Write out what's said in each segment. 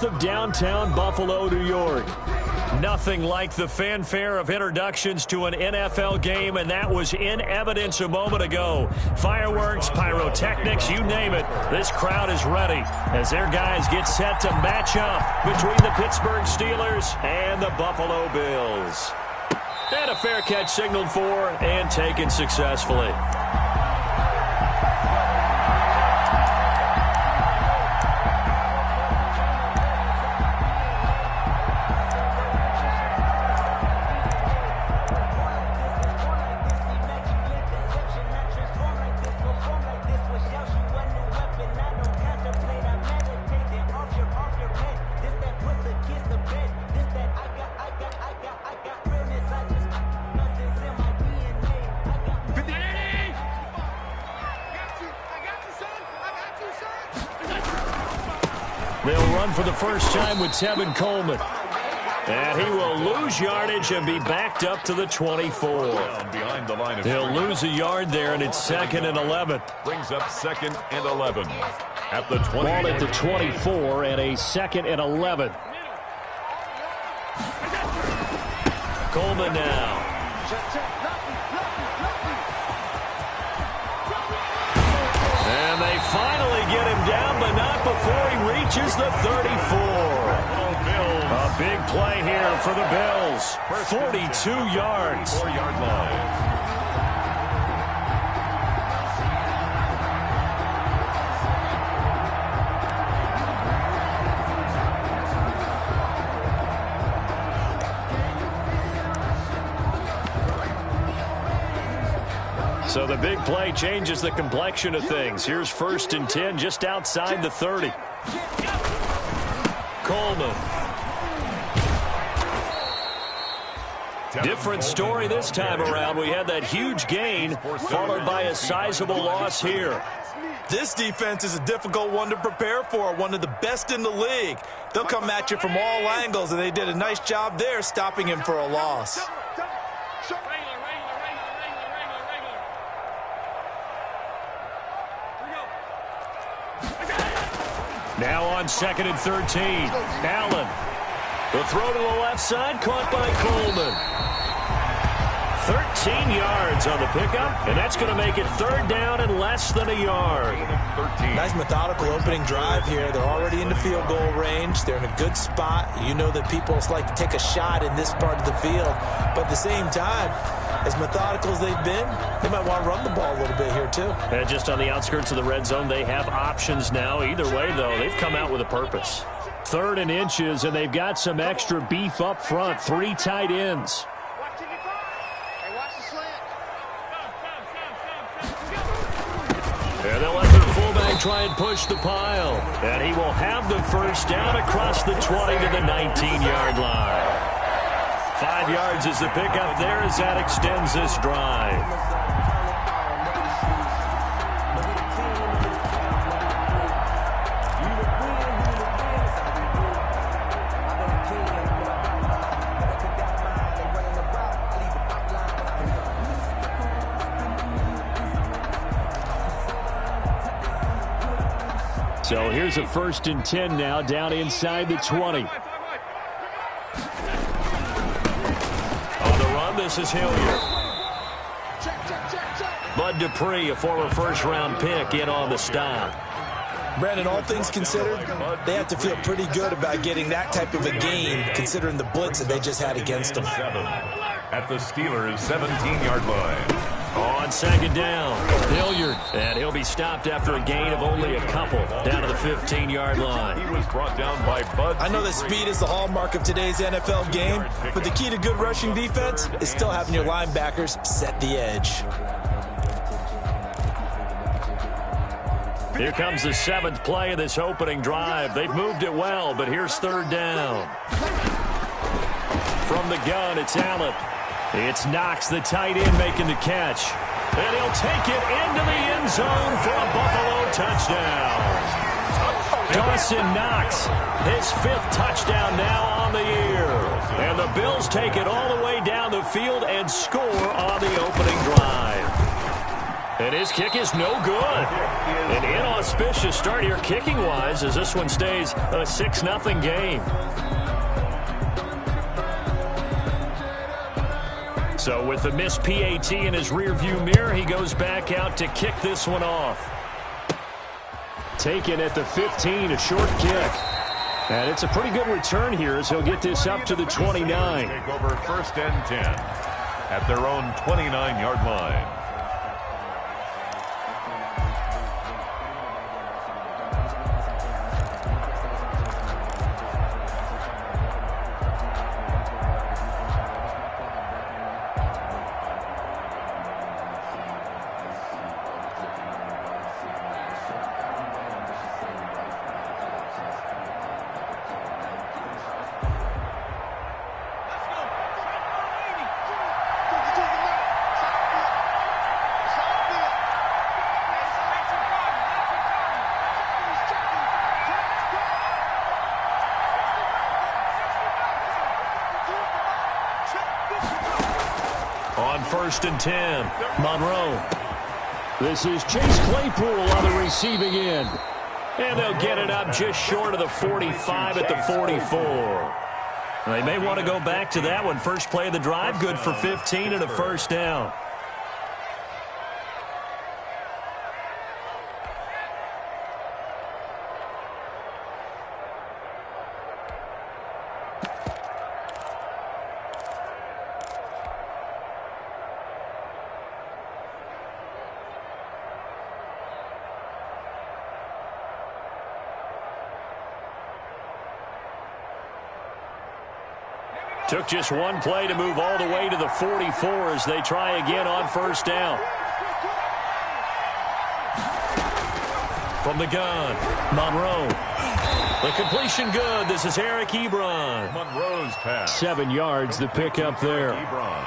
Of downtown Buffalo, New York. Nothing like the fanfare of introductions to an NFL game, and that was in evidence a moment ago. Fireworks, pyrotechnics, you name it. This crowd is ready as their guys get set to match up between the Pittsburgh Steelers and the Buffalo Bills. And a fair catch signaled for and taken successfully. They'll run for the first time with Tevin Coleman. And he will lose yardage and be backed up to the 24. Behind the line of He'll lose a yard there, and it's 2nd and 11. Brings up 2nd and 11. At the 20. Ball at the 24 and a 2nd and 11. Coleman now. And they finally get him down, but not before he reaches the 34. A big play here for the Bills. 42 yards. 4-yard line. So the big play changes the complexion of things. Here's 1st and 10 just outside the 30. Coleman. Different story this time around. We had that huge gain followed by a sizable loss here. This defense is a difficult one to prepare for, one of the best in the league. They'll come at you from all angles, and they did a nice job there stopping him for a loss. Now on 2nd and 13. Allen. The throw to the left side, caught by Coleman. 13 yards on the pickup, and that's going to make it 3rd down and less than a yard. Nice methodical opening drive here. They're already in the field goal range. They're in a good spot. You know that people like to take a shot in this part of the field. But at the same time, as methodical as they've been, they might want to run the ball a little bit here too. And just on the outskirts of the red zone, they have options now. Either way, though, they've come out with a purpose. 3rd and inches, and they've got some extra beef up front. 3 tight ends. And they'll let their fullback try and push the pile. And he will have the 1st down across the 20 to the 19-yard line. 5 yards is the pickup there as that extends this drive. So here's a 1st and 10 now down inside the 20. On the run, this is Hilliard. Bud Dupree, a former 1st-round pick, in on the stop. Brandon, all things considered, they have to feel pretty good about getting that type of a gain, considering the blitz that they just had against them. 7 at the Steelers' 17-yard line. On 2nd down, Hilliard, and he'll be stopped after a gain of only a couple down to the 15-yard line. He was brought down by Bud. I know that speed is the hallmark of today's NFL game, but the key to good rushing defense is still having your linebackers set the edge. Here comes the 7th play of this opening drive. They've moved it well, but here's 3rd down. From the gun, it's Allen. It's Knox, the tight end, making the catch. And he'll take it into the end zone for a Buffalo touchdown. Dawson Knox, his 5th touchdown now on the year. And the Bills take it all the way down the field and score on the opening drive. And his kick is no good. An inauspicious start here kicking-wise as this one stays a 6-0 game. So with the missed PAT in his rearview mirror, he goes back out to kick this one off. Taken at the 15, a short kick. And it's a pretty good return here as he'll get this up to the 29. Take over 1st and 10 at their own 29-yard line. On 1st and 10, Monroe. This is Chase Claypool on the receiving end. And they'll get it up just short of the 45 at the 44. They may want to go back to that one. First play of the drive, good for 15 and a 1st down. Took just one play to move all the way to the 44 as they try again on 1st down. From the gun, Monroe. The completion good. This is Eric Ebron. Monroe's pass. 7 yards, the pickup there.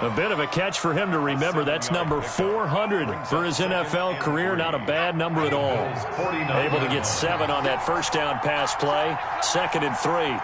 A bit of a catch for him to remember. That's number 400 for his NFL career. Not a bad number at all. Able to get 7 on that 1st down pass play. 2nd and 3.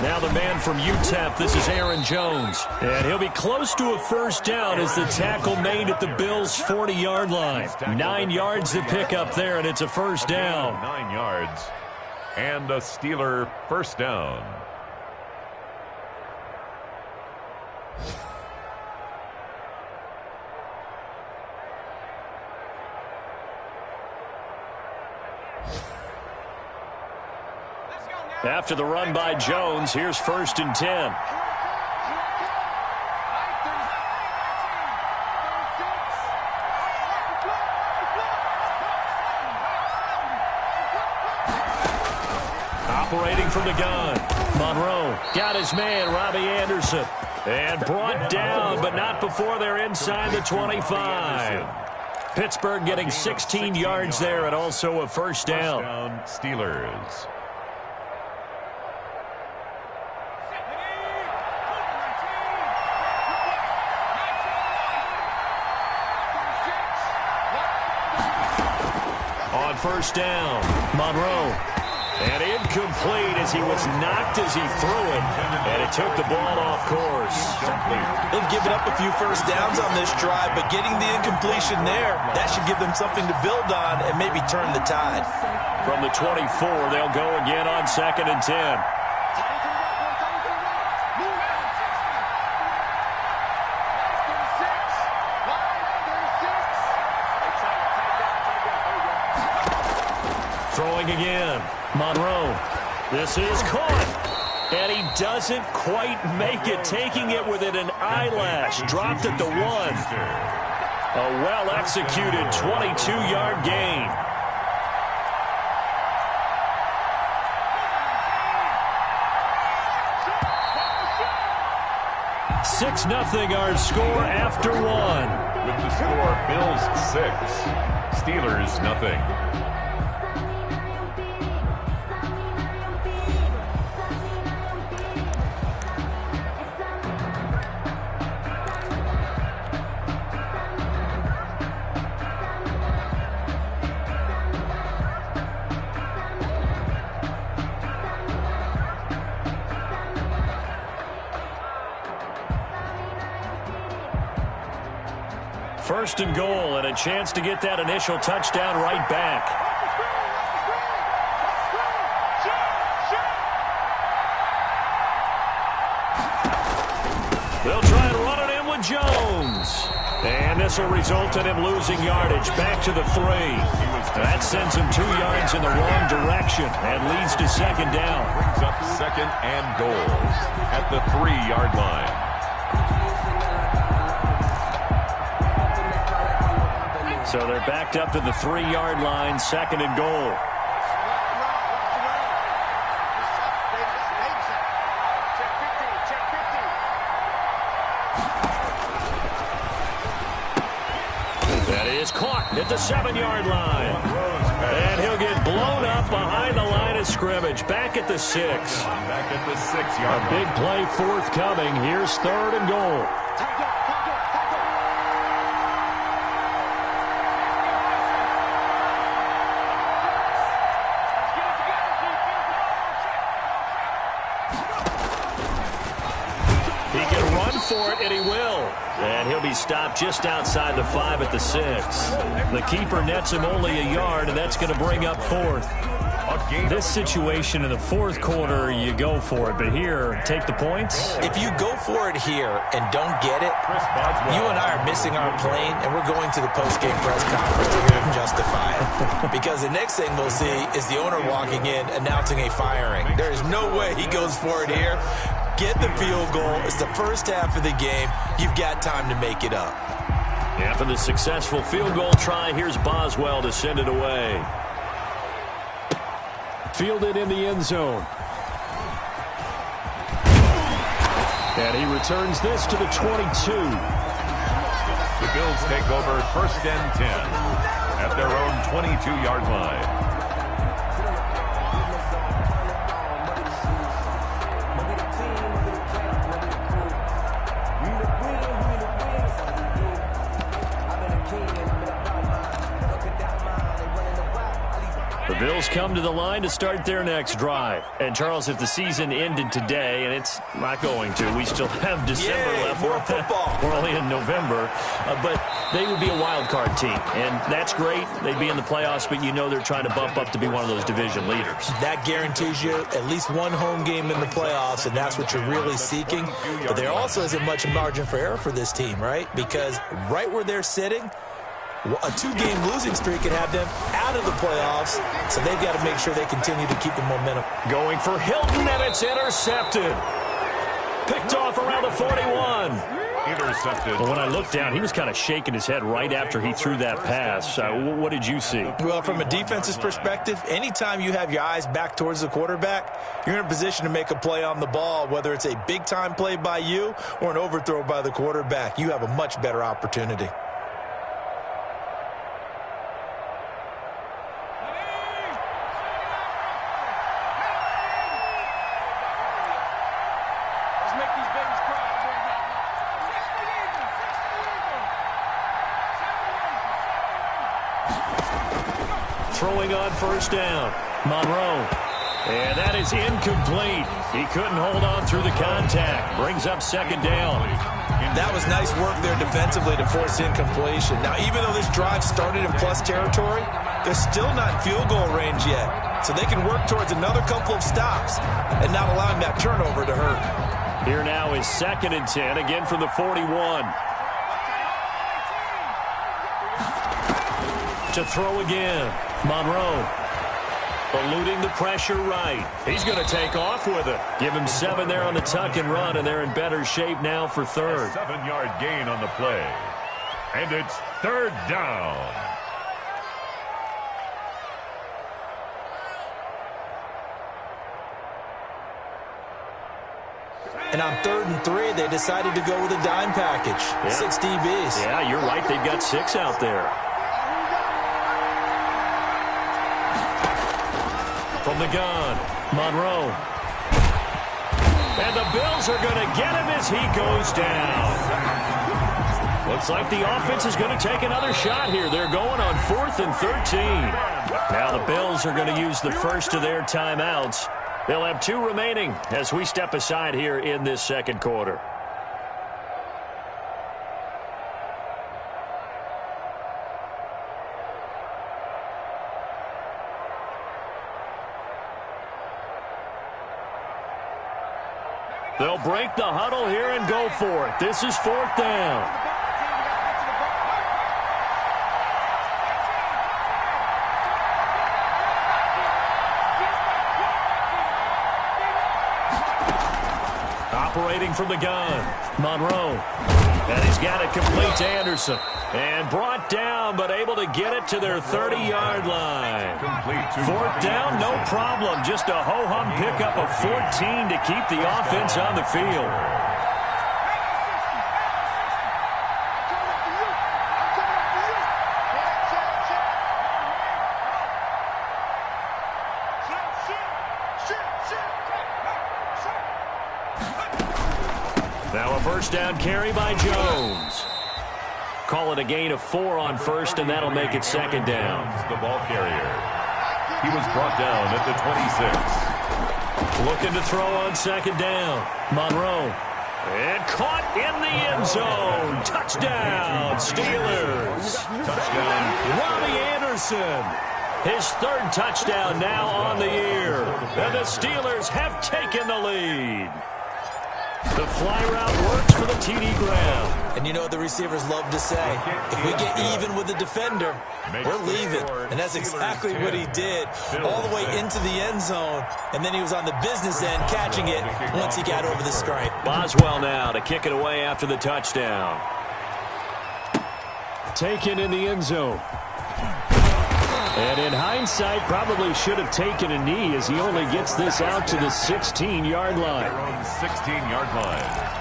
Now the man from UTEP, this is Aaron Jones. And he'll be close to a 1st down as the tackle made at the Bills' 40-yard line. 9 yards to pick up there, and it's a 1st down. 9 yards and a Steeler 1st down. After the run by Jones, here's 1st and 10. Operating from the gun, Monroe got his man, Robbie Anderson, and brought down, but not before they're inside the 25. Pittsburgh getting 16 yards there and also a 1st down. Steelers. On 1st down, Monroe. And incomplete as he was knocked as he threw it. And it took the ball off course. They've given up a few 1st downs on this drive, but getting the incompletion there, that should give them something to build on and maybe turn the tide. From the 24, they'll go again on 2nd and 10. Throwing again, Monroe. This is caught. And he doesn't quite make it, taking it within an eyelash. Dropped at the 1. A well-executed 22-yard gain. 6-0 our score after 1. With the score, Bills 6, Steelers nothing. First and goal, and a chance to get that initial touchdown right back. They'll try and run it in with Jones. And this will result in him losing yardage back to the 3. That sends him 2 yards in the wrong direction and leads to second down. Brings up second and goal at the 3-yard line. So they're backed up to the 3-yard line, second and goal. That is caught at the 7-yard line. And he'll get blown up behind the line of scrimmage. Back at the 6. Back at the 6-yard line. A big play forthcoming. Here's third and goal. For it, and he will. And he'll be stopped just outside the 5 at the 6. The keeper nets him only a yard, and that's going to bring up fourth. This situation in the fourth quarter, you go for it. But here, take the points. If you go for it here and don't get it, you and I are missing our plane, and we're going to the post-game press conference to hear him justify it. Because the next thing we'll see is the owner walking in announcing a firing. There is no way he goes for it here. Get the field goal. It's the first half of the game. You've got time to make it up. After the successful field goal try, here's Boswell to send it away. Fielded in the end zone. And he returns this to the 22. The Bills take over first and 10 at their own 22-yard line. The Bills come to the line to start their next drive. And, Charles, if the season ended today, and it's not going to, we still have December left. More football. We're only in November. But they would be a wild card team. And that's great. They'd be in the playoffs, but you know they're trying to bump up to be one of those division leaders. That guarantees you at least one home game in the playoffs, and that's what you're really seeking. But there also isn't much margin for error for this team, right? Because right where they're sitting, a 2-game losing streak could have them out of the playoffs, so they've got to make sure they continue to keep the momentum. Going for Hilton, and it's intercepted. Picked off around the 41. Intercepted. But when I looked down, he was kind of shaking his head right after he threw that pass. What did you see? Well, from a defense's perspective, anytime you have your eyes back towards the quarterback, you're in a position to make a play on the ball, whether it's a big-time play by you or an overthrow by the quarterback. You have a much better opportunity. Throwing on first down, Monroe. And that is incomplete. He couldn't hold on through the contact. Brings up second down. That was nice work there defensively to force incompletion. Now, even though this drive started in plus territory, they're still not in field goal range yet. So they can work towards another couple of stops and not allowing that turnover to hurt. Here now is second and 10, again from the 41. To throw again, Monroe. Eluding the pressure right. He's going to take off with it. Give him 7 there on the tuck and run, and they're in better shape now for third. A 7-yard gain on the play. And it's third down. And on 3rd and 3, they decided to go with a dime package. Yeah. 6 DBs. Yeah, you're right. They've got 6 out there. From the gun, Monroe. And the Bills are going to get him as he goes down. Looks like the offense is going to take another shot here. They're going on 4th and 13. Now the Bills are going to use the first of their timeouts. They'll have 2 remaining as we step aside here in this second quarter. They'll break the huddle here and go for it. This is 4th down. Operating from the gun, Monroe. And he's got it complete to Anderson. And brought down, but able to get it to their 30-yard line. 4th down, no problem. Just a ho-hum pickup of 14 to keep the offense on the field. Now a first down carry by Jones. Call it a gain of 4 on first, and that'll make it 2nd down. The ball carrier. He was brought down at the 26. Looking to throw on 2nd down. Monroe. And caught in the end zone. Touchdown, Steelers. Touchdown. Robbie Anderson. His 3rd touchdown now on the year. And the Steelers have taken the lead. The fly route works for the TD Graham. And you know what the receivers love to say? If we get even with the defender, we're leaving. And that's exactly what he did, all the way into the end zone. And then he was on the business end catching it once he got over the stripe. Boswell now to kick it away after the touchdown. Taken in the end zone. And in hindsight, probably should have taken a knee as he only gets this out to the 16-yard line. 16-yard line.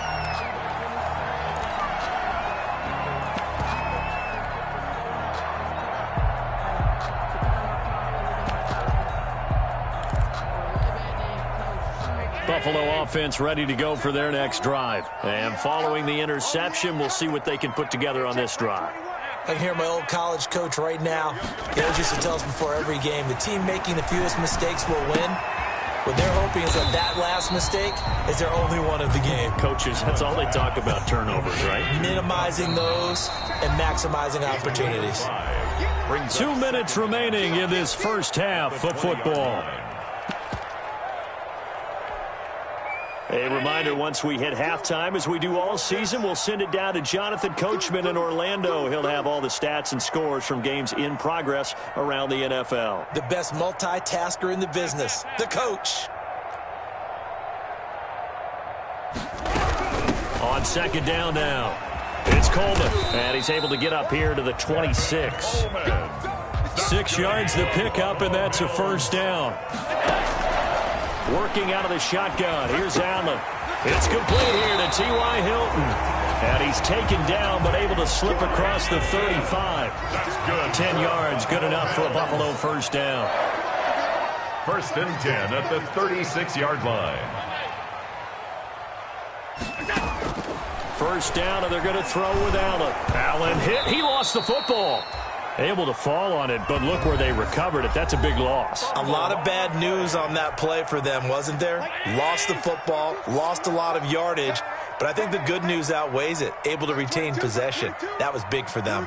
Buffalo offense ready to go for their next drive. And following the interception, we'll see what they can put together on this drive. I can hear my old college coach right now. He always used to tell us before every game, the team making the fewest mistakes will win. What they're hoping is that last mistake is their only one of the game. Coaches, that's all they talk about, turnovers, right? Minimizing those and maximizing opportunities. 2 minutes remaining in this first half of football. A reminder, once we hit halftime, as we do all season, we'll send it down to Jonathan Coachman in Orlando. He'll have all the stats and scores from games in progress around the NFL. The best multitasker in the business, the coach. On 2nd down now, it's Coleman, and he's able to get up here to the 26. 6 yards the pickup, and that's a first down. Working out of the shotgun. Here's Allen. It's complete here to T.Y. Hilton. And he's taken down, but able to slip across the 35. That's good. 10 yards, good enough for a Buffalo first down. 1st and 10 at the 36-yard line. First down, and they're going to throw with Allen. Allen hit. He lost the football. Able to fall on it, but look where they recovered it. That's a big loss. A lot of bad news on that play for them, wasn't there? Lost the football, lost a lot of yardage, but I think the good news outweighs it. Able to retain possession. That was big for them.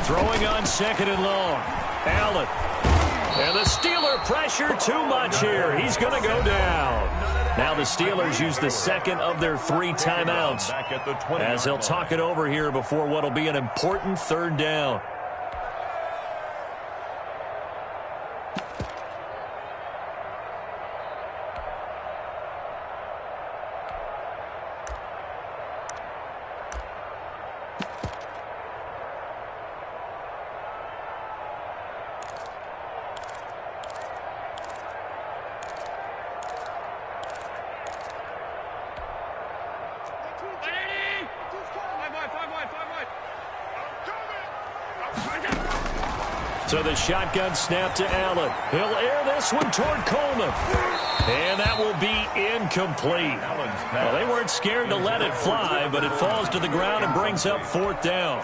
Throwing on 2nd and long. Allen. And the Steeler pressure too much here. He's going to go down. Now the Steelers use the 2nd of their 3 timeouts as they'll talk it over here before what will be an important 3rd down. So the shotgun snap to Allen. He'll air this one toward Coleman. And that will be incomplete. Well, they weren't scared to let it fly, but it falls to the ground and brings up 4th down.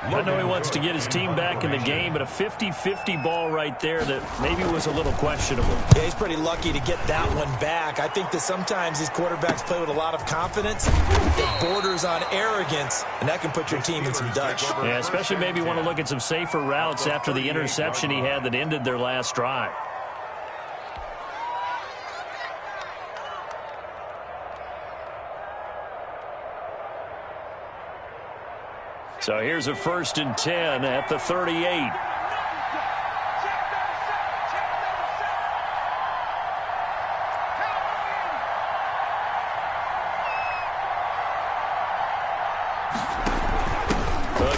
I know he wants to get his team back in the game, but a 50-50 ball right there that maybe was a little questionable. Yeah, he's pretty lucky to get that one back. I think that sometimes these quarterbacks play with a lot of confidence. It borders on arrogance, and that can put your team in some Dutch. Yeah, especially maybe want to look at some safer routes after the interception he had that ended their last drive. So here's a 1st and 10 at the 38.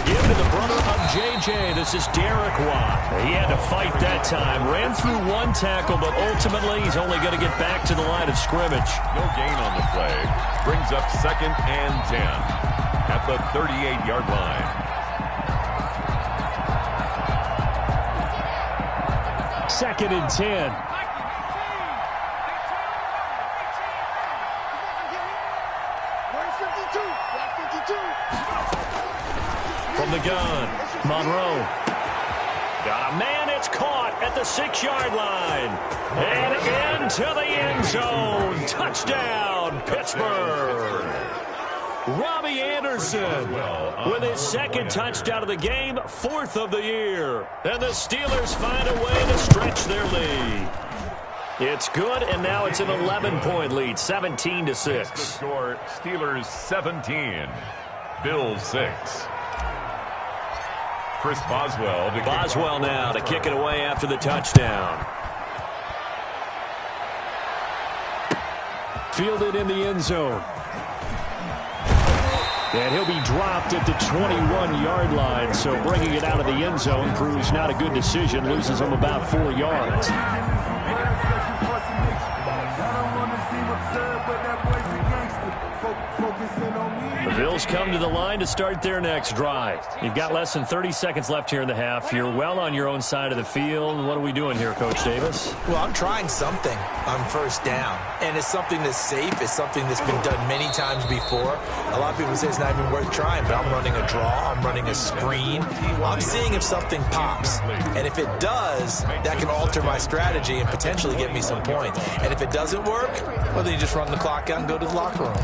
Give to the brother of J.J. This is Derek Watt. He had to fight that time. Ran through one tackle, but ultimately he's only going to get back to the line of scrimmage. No gain on the play. Brings up 2nd and 10 at the 38-yard line. Second and 10. From the gun, Monroe. Got a man, it's caught at the 6-yard line. And into the end zone. Touchdown, Pittsburgh. Robbie Anderson with his 2nd touchdown of the game, 4th of the year. And the Steelers find a way to stretch their lead. It's good, and now it's an 11-point lead, 17-6. Score, Steelers 17, Bills 6. Chris Boswell now to kick it away after the touchdown. Fielded in the end zone. And he'll be dropped at the 21-yard line, so bringing it out of the end zone proves not a good decision. Loses him about 4 yards. The Bills come to the line to start their next drive. You've got less than 30 seconds left here in the half. You're well on your own side of the field. What are we doing here, Coach Davis? Well, I'm trying something on 1st down, and it's something that's safe. It's something that's been done many times before. A lot of people say it's not even worth trying, but I'm running a draw. I'm running a screen. I'm seeing if something pops, and if it does, that can alter my strategy and potentially get me some points. And if it doesn't work, well, then you just run the clock out and go to the locker room.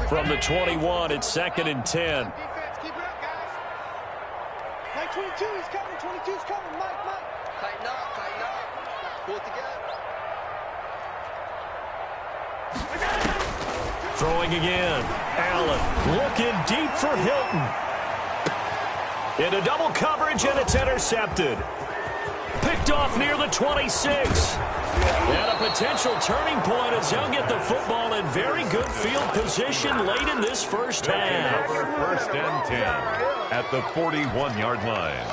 From the 21, it's 2nd and 10. Keep it up, guys. Mike 22 is coming. 22 is coming. Mike. Tighten up. Pull it together. Throwing again. Allen looking deep for Hilton. Into double coverage, and it's intercepted. Picked off near the 26. And a potential turning point as he'll get the football in very good field position late in this first half. 1st and 10 at the 41-yard line.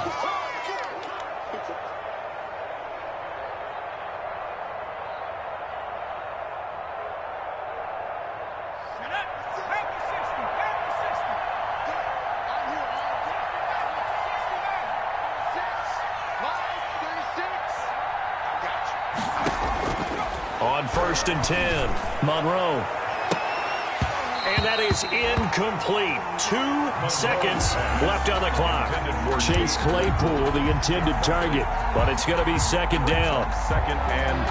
On 1st and 10, Monroe. And that is incomplete. 2 seconds left on the clock. Chase Claypool, the intended target, but it's going to be 2nd down. 2nd and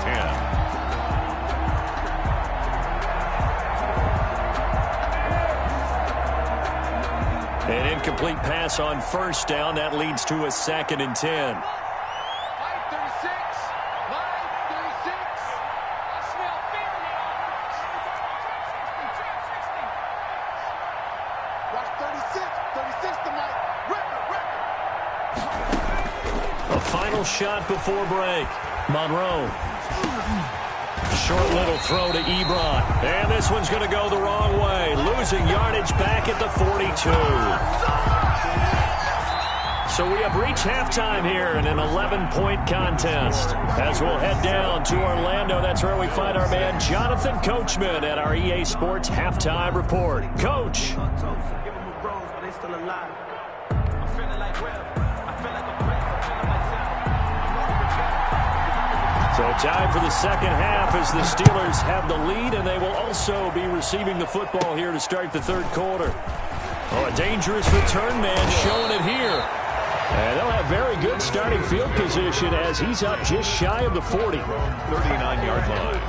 10. An incomplete pass on 1st down. That leads to a 2nd and 10. A final shot before break. Monroe. Short little throw to Ebron. And this one's going to go the wrong way. Losing yardage back at the 42. So we have reached halftime here in an 11-point contest. As we'll head down to Orlando, that's where we find our man Jonathan Coachman at our EA Sports Halftime Report. Coach. So time for the 2nd half as the Steelers have the lead, and they will also be receiving the football here to start the 3rd quarter. Oh, a dangerous return man showing it here. And they'll have very good starting field position as he's up just shy of the 40. 39-yard line.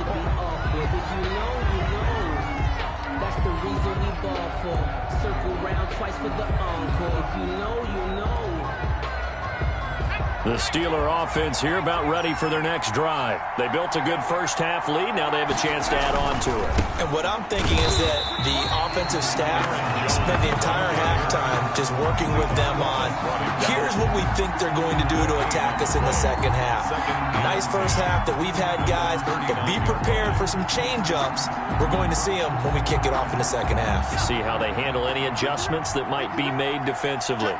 That's the reason we ball for. Circle round twice for the encore. If you know, you know. The Steeler offense here about ready for their next drive. They built a good first-half lead. Now they have a chance to add on to it. And what I'm thinking is that the offensive staff spent the entire halftime just working with them on, here's what we think they're going to do to attack us in the second half. Nice first half that we've had, guys, but be prepared for some change-ups. We're going to see them when we kick it off in the second half. See how they handle any adjustments that might be made defensively.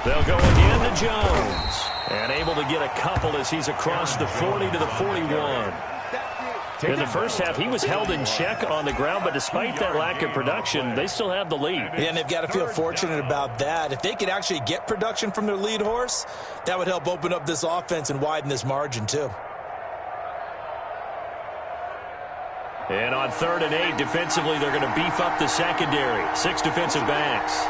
They'll go again to Jones. And able to get a couple as he's across the 40 to the 41. In the first half, he was held in check on the ground, but despite that lack of production, they still have the lead. Yeah, and they've got to feel fortunate about that. If they could actually get production from their lead horse, that would help open up this offense and widen this margin, too. And on 3rd and 8, defensively, they're going to beef up the secondary. 6 defensive backs.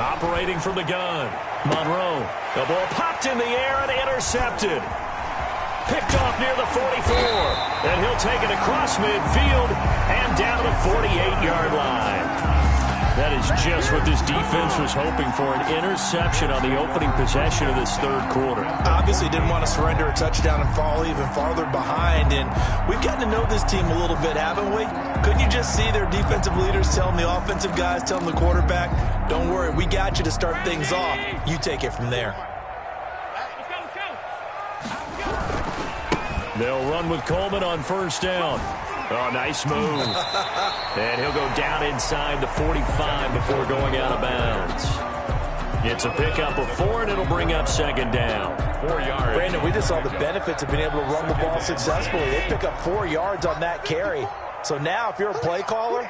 Operating from the gun, Monroe. The ball popped in the air and intercepted. Picked off near the 44. And he'll take it across midfield and down the 48-yard line. That is just what this defense was hoping for, an interception on the opening possession of this third quarter. Obviously didn't want to surrender a touchdown and fall even farther behind, and we've gotten to know this team a little bit, haven't we? Couldn't you just see their defensive leaders telling the offensive guys, telling the quarterback, don't worry, we got you to start things off. You take it from there. They'll run with Coleman on first down. Oh, nice move. And he'll go down inside the 45 before going out of bounds. It's a pickup of 4, and it'll bring up second down. 4 yards. Brandon, we just saw the benefits of being able to run the ball successfully. They pick up 4 yards on that carry. So now if you're a play caller,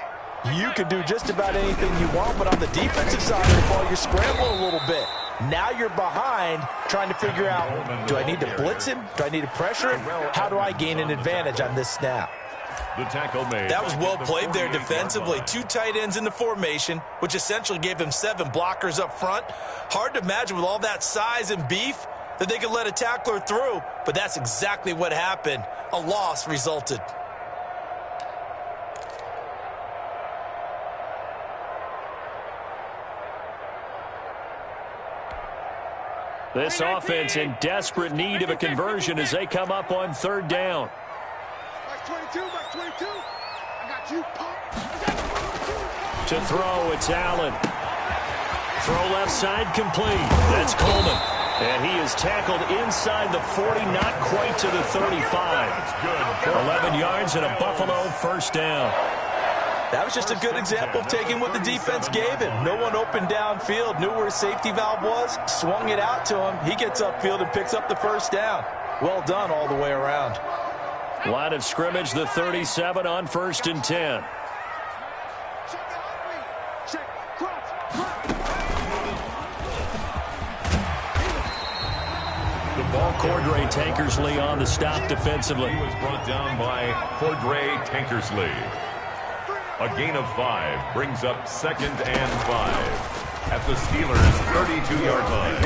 you can do just about anything you want, but on the defensive side of the ball, you're scrambling a little bit. Now you're behind trying to figure out, do I need to blitz him? Do I need to pressure him? How do I gain an advantage on this snap? The tackle made. That was well played there defensively. 2 tight ends in the formation, which essentially gave them 7 blockers up front. Hard to imagine with all that size and beef that they could let a tackler through, but that's exactly what happened. A loss resulted. This offense in desperate need of a conversion as they come up on 3rd down. 22, back 22. I got you, pop. To throw, it's Allen. Throw left side complete. That's Coleman. And he is tackled inside the 40, not quite to the 35. 11 yards and a Buffalo first down. That was just a good example of taking what the defense gave him. No one open downfield, knew where his safety valve was, swung it out to him. He gets upfield and picks up the first down. Well done all the way around. Line of scrimmage, the 37 on 1st and 10. The ball, Cordray Tankersley on the stop defensively. He was brought down by Cordray Tankersley. A gain of 5 brings up 2nd and 5 at the Steelers' 32-yard line.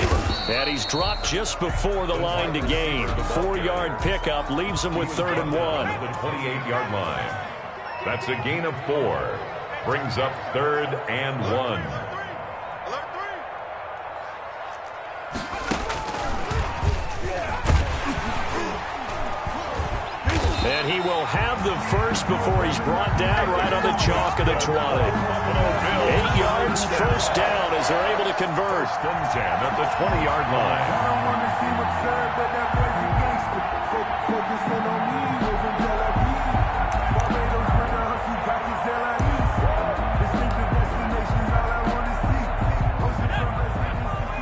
And he's dropped just before the line to gain. 4-yard pickup leaves him with 3rd and 1. The 28-yard line. That's a gain of 4. Brings up 3rd and 1. And he will have the first before he's brought down right on the chalk of the 20. 8 yards, first down as they're able to convert. 1st and 10 at the 20-yard line. I don't want to see what's said, but that boy's a gangster. Focusing on me, live in Tel Aviv. Barbados, brother, hustle, practice LIEs. Distinctive destinations, all I want to see. Ocean from residency.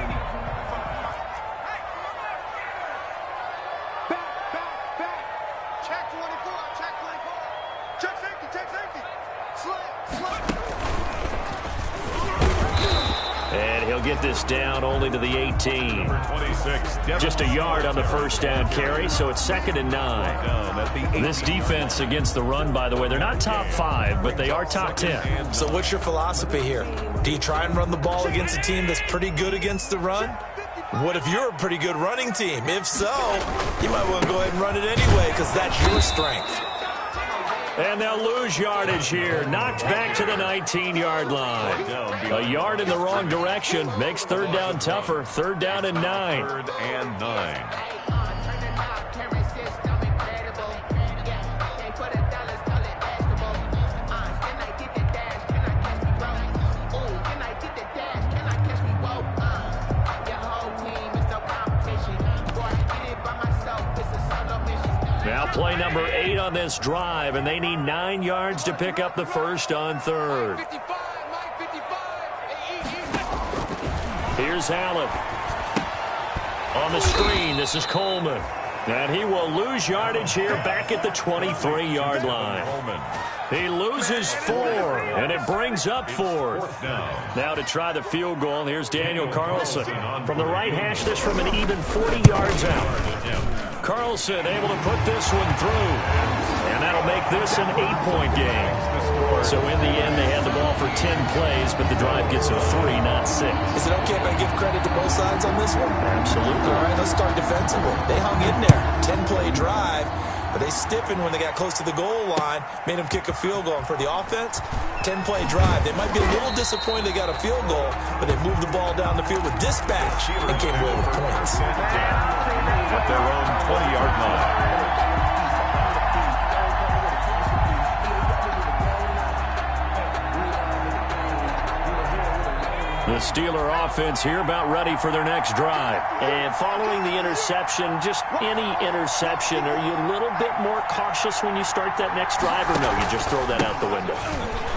Back. Check 24, check 24. Check safety. And he'll get this down only to the 18. Just a yard on the first down carry, so it's 2nd and 9. This defense against the run, by the way, they're not top 5, but they are top 10. So what's your philosophy here? Do you try and run the ball against a team that's pretty good against the run? What if you're a pretty good running team? If so, you might want to go ahead and run it anyway because that's your strength. And they'll lose yardage here. Knocked back to the 19-yard line. A yard in the wrong direction makes third down tougher. 3rd down and 9. 3rd and 9. Now play number 8 on this drive, and they need 9 yards to pick up the first on 3rd. Here's Allen. On the screen, this is Coleman. And he will lose yardage here back at the 23-yard line. He loses 4, and it brings up 4th. Now to try the field goal, here's Daniel Carlson. From the right hash, this from an even 40 yards out. Carlson able to put this one through, and that'll make this an 8-point game. So in the end, they had the ball for 10 plays, but the drive gets them 3, not 6. Is it okay if I give credit to both sides on this one? Absolutely. All right, let's start defensively. They hung in there. 10-play drive, but they stiffened when they got close to the goal line, made them kick a field goal. And for the offense, 10-play drive. They might be a little disappointed they got a field goal, but they moved the ball down the field with dispatch and came away with points. At their own 20-yard line. The Steeler offense here about ready for their next drive. And following the interception, just any interception, are you a little bit more cautious when you start that next drive, or no, you just throw that out the window?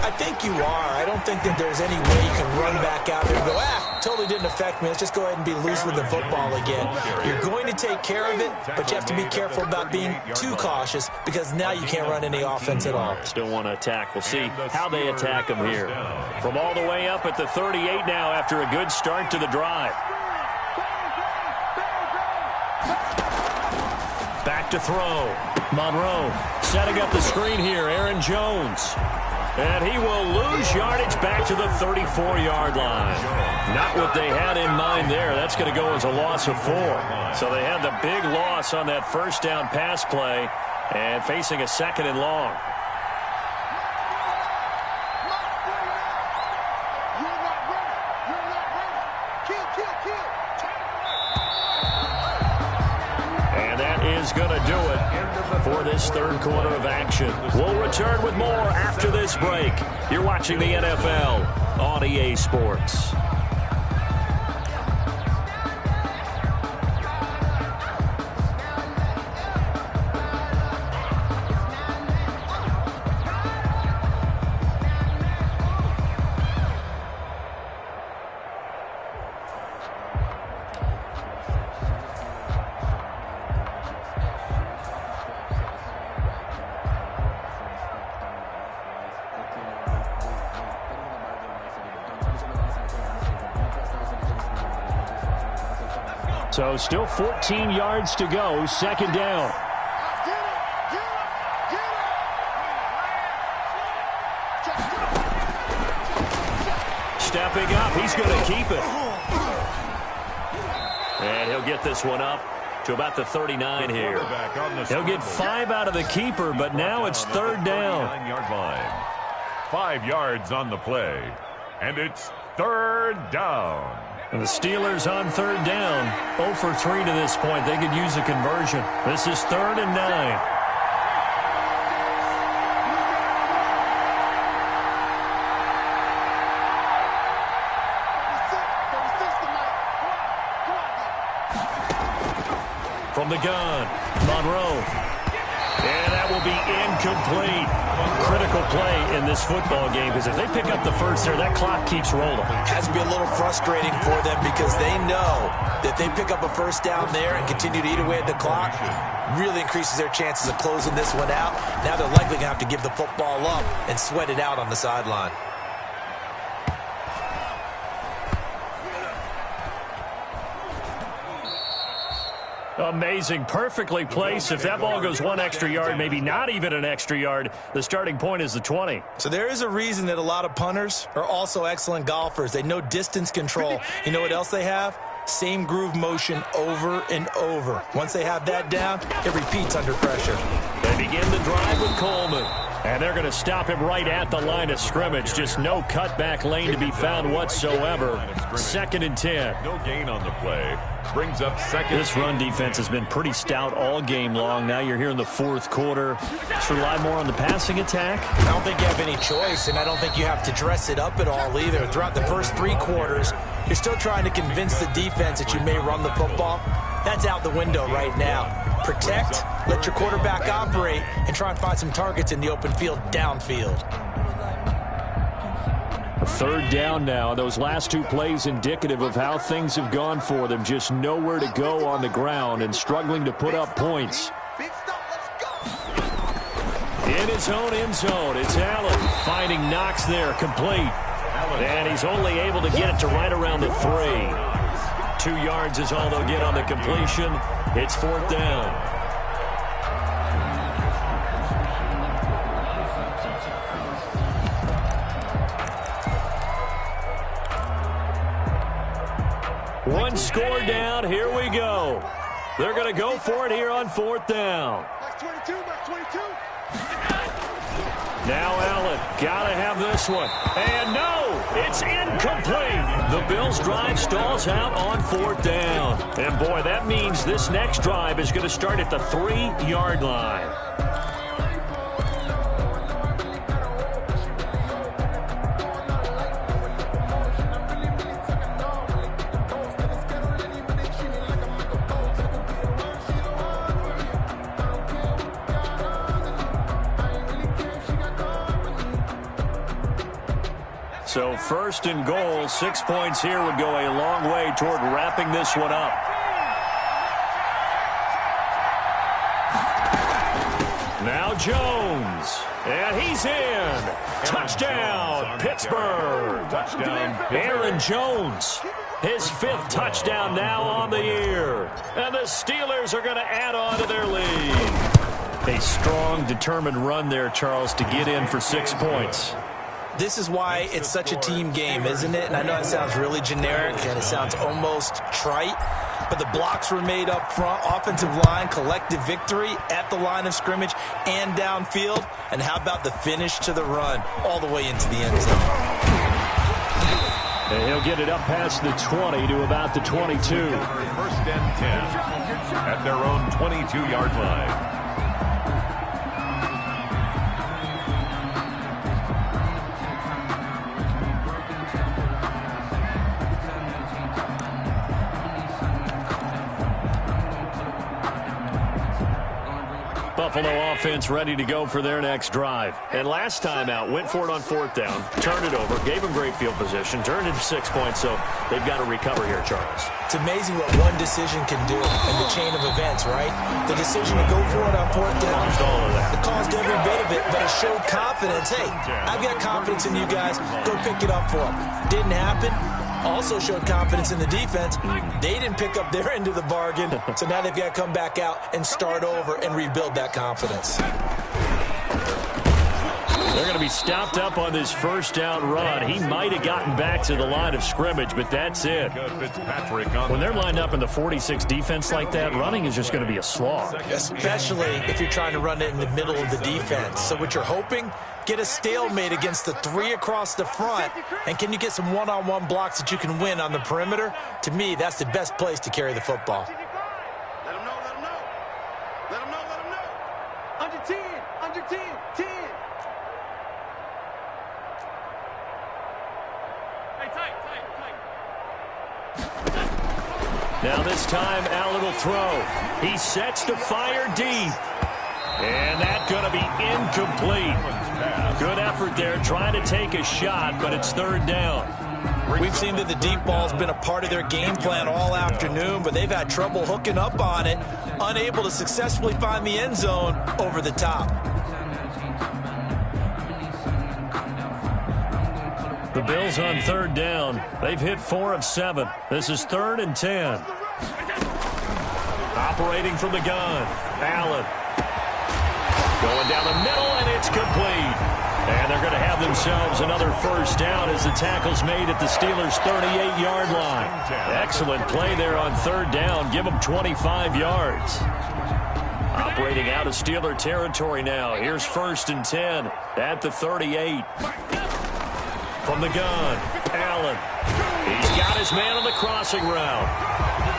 I think you are. I don't think that there's any way you can run back out there and go, totally didn't affect me. Let's just go ahead and be loose with the football again. You're going to take care of it, but you have to be careful about being too cautious because now you can't run any offense at all. Still want to attack. We'll see how they attack them here. From all the way up at the 38 now after a good start to the drive. Back to throw. Monroe setting up the screen here. Aaron Jones. And he will lose yardage back to the 34-yard line. Not what they had in mind there. That's going to go as a loss of 4. So they had the big loss on that first down pass play and facing a 2nd and long. And that is going to do it for this third quarter of action. We'll return with more after this break. You're watching the NFL on EA Sports. So still 14 yards to go, 2nd down. Stepping up, he's going to keep it. And he'll get this one up to about the 39 here. He'll get 5 out of the keeper, but now it's 3rd down. 9-yard line. 5 yards on the play, and it's 3rd down. And the Steelers on 3rd down, 0 for 3 to this point. They could use a conversion. This is 3rd and 9. From the gun, Monroe. And that will be incomplete. Critical play in this football game because if they pick up the first there, that clock keeps rolling. Has to be a little frustrating for them because they know that they pick up a first down there and continue to eat away at the clock, really increases their chances of closing this one out. Now they're likely going to have to give the football up and sweat it out on the sideline. Amazing. Perfectly placed. If that ball goes 1 extra yard, maybe not even an extra yard, the starting point is the 20. So there is a reason that a lot of punters are also excellent golfers. They know distance control. You know what else they have? Same groove motion over and over. Once they have that down, it repeats under pressure. They begin the drive with Coleman. And they're going to stop him right at the line of scrimmage. Just no cutback lane to be found whatsoever. 2nd and 10. No gain on the play. Brings up second. This run defense has been pretty stout all game long. Now you're here in the 4th quarter. Just rely more on the passing attack. I don't think you have any choice, and I don't think you have to dress it up at all either. Throughout the first 3 quarters, you're still trying to convince the defense that you may run the football. That's out the window right now. Protect, let your quarterback operate, and try and find some targets in the open field downfield. 3rd down now. Those last 2 plays indicative of how things have gone for them. Just nowhere to go on the ground and struggling to put up points. In his own end zone, it's Allen finding Knox there, complete. And he's only able to get it to right around the 3. 2 yards is all they'll get on the completion. It's 4th down. One score down. Here we go. They're going to go for it here on 4th down. Mark 22, Mark 22. Now Allen, gotta have this one. And no, it's incomplete. The Bills' drive stalls out on 4th down. And boy, that means this next drive is going to start at the 3-yard line. So 1st and goal, 6 points here would go a long way toward wrapping this one up. Now Jones, and he's in. Touchdown, Pittsburgh. Touchdown, Aaron Jones. His 5th touchdown now on the year. And the Steelers are going to add on to their lead. A strong, determined run there, Charles, to get in for 6 points. This is why it's such a team game, isn't it? And I know it sounds really generic and it sounds almost trite, but the blocks were made up front, offensive line, collective victory at the line of scrimmage and downfield. And how about the finish to the run all the way into the end zone? And he'll get it up past the 20 to about the 22. 1st and 10 at their own 22-yard line. Buffalo offense ready to go for their next drive. And last time out, went for it on 4th down, turned it over, gave them great field position, turned it 6 points, so they've got to recover here, Charles. It's amazing what one decision can do in the chain of events, right? The decision to go for it on 4th down. Caused all of that. It caused every bit of it, but it showed confidence. Hey, I've got confidence in you guys. Go pick it up for them. Didn't happen. Also showed confidence in the defense. They didn't pick up their end of the bargain, so now they've got to come back out and start over and rebuild that confidence. They're going to be stopped up on this 1st down run. He might have gotten back to the line of scrimmage, but that's it. When they're lined up in the 46 defense like that, running is just going to be a slog. Especially if you're trying to run it in the middle of the defense. So what you're hoping, get a stalemate against the 3 across the front, and can you get some one-on-one blocks that you can win on the perimeter? To me, that's the best place to carry the football. Let them know, let them know. Let them know, let them know. Under 10, under 10, 10. Now this time, Allen will throw. He sets to fire deep. And that's going to be incomplete. Good effort there, trying to take a shot, but it's 3rd down. We've seen that the deep ball's been a part of their game plan all afternoon, but they've had trouble hooking up on it, unable to successfully find the end zone over the top. The Bills on 3rd down. They've hit 4 of 7. This is 3rd and 10. Operating from the gun, Allen. Going down the middle, and it's complete. And they're going to have themselves another first down as the tackle's made at the Steelers' 38-yard line. Excellent play there on third down. Give them 25 yards. Operating out of Steeler territory now. Here's 1st and 10 at the 38. From the gun, Allen. He's got his man on the crossing route.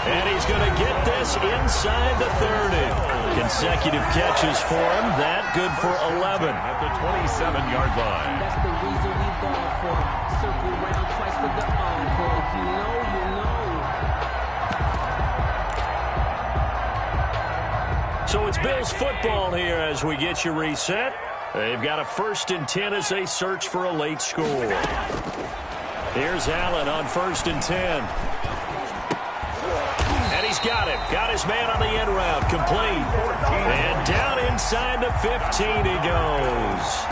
And he's going to get this inside the 30. Consecutive catches for him. That good for 11. At the 27-yard line. That's the reason we ball for. Circle around twice for the encore. If you know, you know. So it's Bills football here as we get you reset. They've got a 1st and 10 as they search for a late score. Here's Allen on 1st and 10. He's got it. Got his man on the end route. Complete. And down inside the 15 he goes.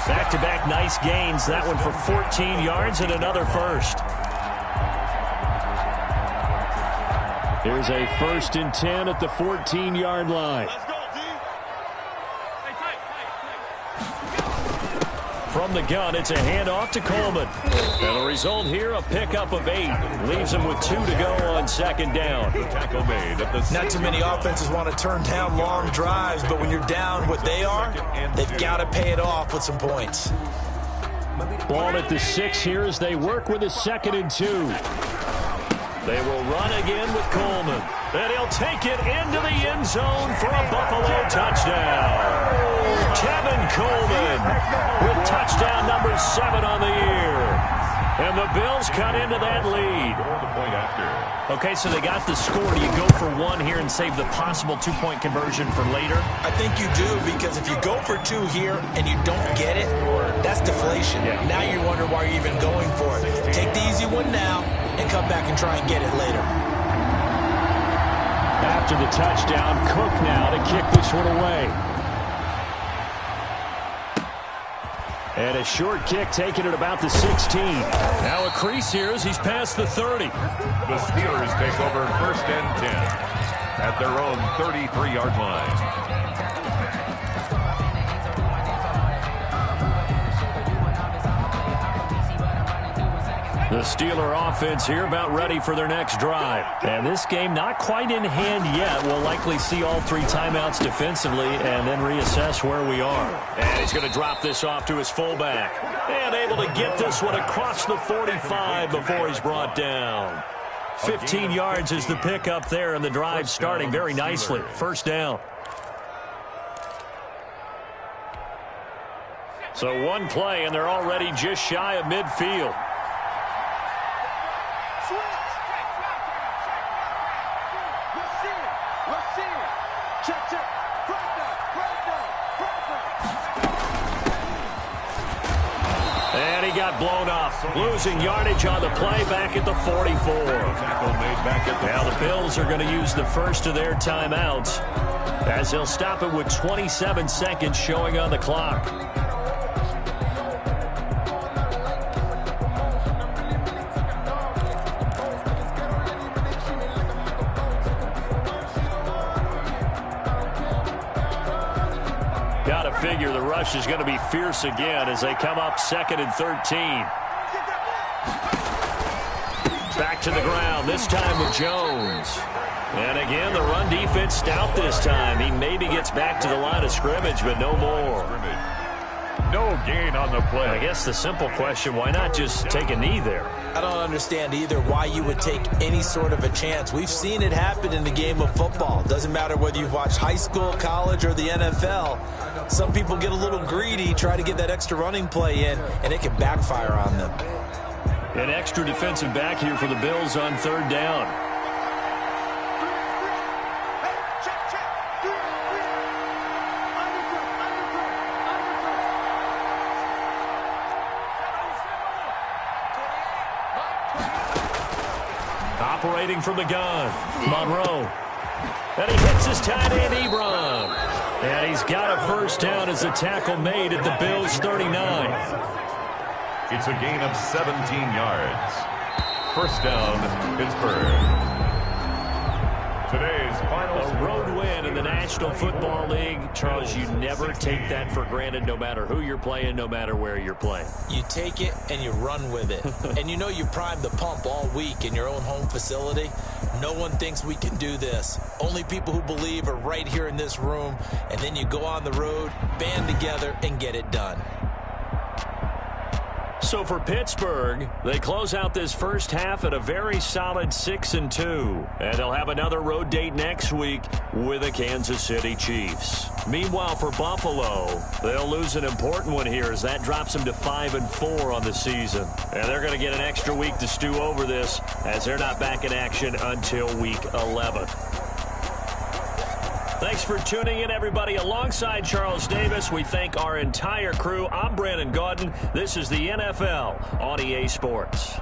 Back-to-back nice gains. That one for 14 yards and another first. Here's a 1st and 10 at the 14-yard line. From the gun, it's a handoff to Coleman. And the result here, a pickup of 8. Leaves him with 2 to go on 2nd down. Tackle made at the Not too many offenses want to turn down long drives, but when you're down what they are, they've got to pay it off with some points. Ball at the 6 here as they work with a 2nd and 2. They will run again with Coleman. And he'll take it into the end zone for a Buffalo touchdown. Kevin Coleman with touchdown number 7 on the year. And the Bills cut into that lead. Okay, so they got the score. Do you go for 1 here and save the possible 2-point conversion for later? I think you do, because if you go for 2 here and you don't get it, that's deflation. Yeah. Now you wonder why you're even going for it. Take the easy one now and come back and try and get it later. After the touchdown, Cook now to kick this one away. And a short kick taken at about the 16. Now a crease here as he's past the 30. The Steelers take over 1st and 10 at their own 33-yard line. The Steeler offense here about ready for their next drive. And this game not quite in hand yet. We'll likely see all 3 timeouts defensively and then reassess where we are. And he's going to drop this off to his fullback. And able to get this one across the 45 before he's brought down. 15 yards is the pickup there, and the drive starting very nicely. 1st down. So 1 play, and they're already just shy of midfield. And he got blown up, losing yardage on the play back at the 44. Now the Bills are going to use the first of their timeouts as they'll stop it with 27 seconds showing on the clock. Got to figure the rush is going to be fierce again as they come up 2nd and 13. Back to the ground, this time with Jones. And again, the run defense stout this time. He maybe gets back to the line of scrimmage, but no more. No gain on the play. I guess the simple question, why not just take a knee there? I don't understand either why you would take any sort of a chance. We've seen it happen in the game of football. Doesn't matter whether you've watched high school, college, or the NFL. Some people get a little greedy, try to get that extra running play in, and it can backfire on them. An extra defensive back here for the Bills on 3rd down. Operating from the gun, Monroe. And he hits his tight end, Ebron. And he's got a first down as a tackle made at the Bills' 39. It's a gain of 17 yards. 1st down, Pittsburgh. Today's final the National Football League, Charles, you never take that for granted no matter who you're playing, no matter where you're playing. You take it and you run with it. And you know you primed the pump all week in your own home facility. No one thinks we can do this. Only people who believe are right here in this room. And then you go on the road, band together, and get it done. So for Pittsburgh, they close out this first half at a very solid 6-2. And they'll have another road date next week with the Kansas City Chiefs. Meanwhile, for Buffalo, they'll lose an important one here as that drops them to 5-4 on the season. And they're going to get an extra week to stew over this as they're not back in action until week 11. Thanks for tuning in, everybody. Alongside Charles Davis, we thank our entire crew. I'm Brandon Gaudin. This is the NFL on EA Sports.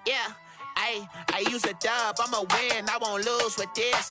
Yeah, I use a dub, I'ma win, I won't lose with this.